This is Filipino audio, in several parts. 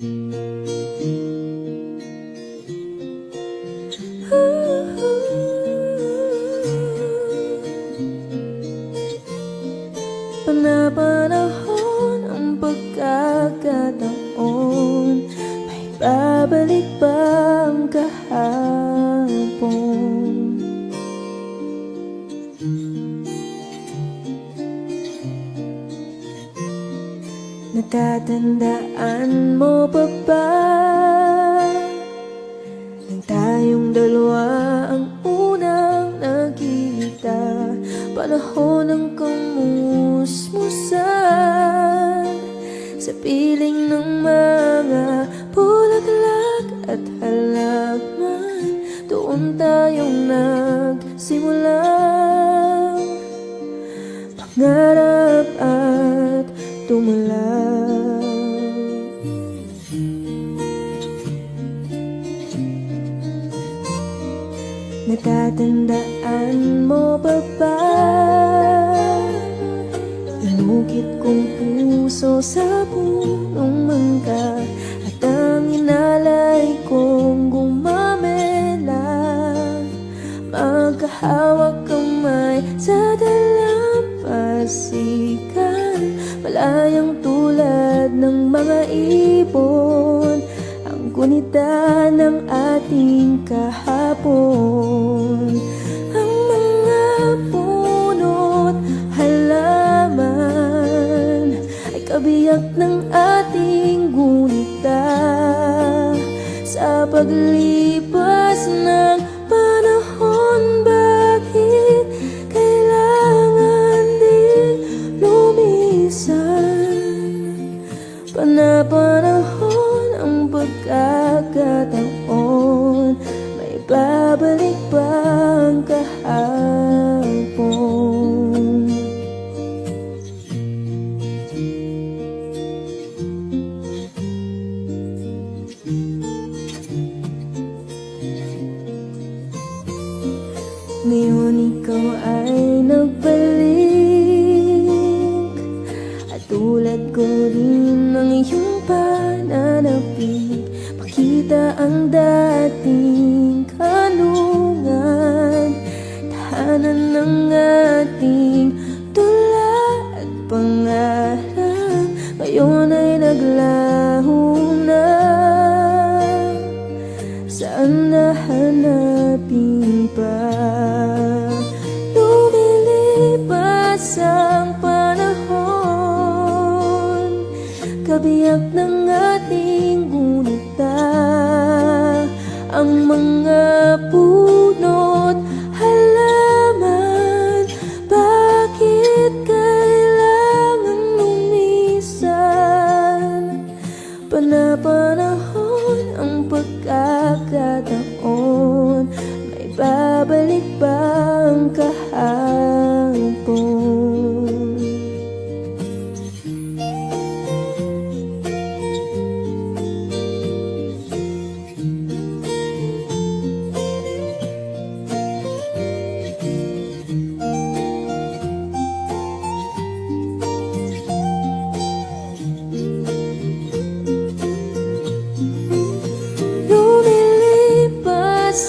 Panapanahon ang pagkakataon, may babalik ba ang kahapon? Natatandaan mo pa ba nang tayong dalawa ang unang nagkita? Panahon ng kamusmusan sa piling ng mga bulaklak at halaman. Doon tayong nagsimulang pangarap at tumalab. Natatandaan mo pa ba? Inukit kong puso sa punong mangga at ang inalay kong gumamela. Magkahawak kamay sa dalampasigan, malayang tulad ng mga ibon, ang gunita ng ating kahapon. Ang mga puno't halaman ay kabiyak ng ating gunita. Sa paglipas ng panahon, bakit kailangan din lumisan? Panapanahon ang pagkakataon, may babalik ba ang kahapon? Ngayon ikaw ay nagbalik at tulad ko rin ng iyong pananapik. Makita ang dating kanlungan, tahanan ng ating tula at pangarap. Ngayon ay naglaho na, saan nahanapin pa? Lumilipas ang panahon, kabiyak ng ating gunita. Ang mga puno't halaman, bakit kailangan lumisan? Panapanahon ang pagkakataon, may babalik ba ang kahapon?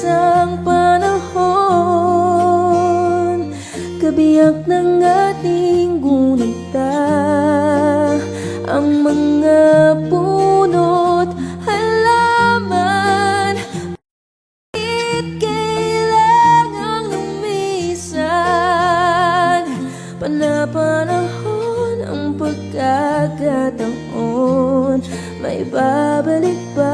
Ang panahon, kabiyak ng ating gunita. Ang mga puno't halaman, bakit kailangang lumisan? Panapanahon ang pagkakataon, may babalik ba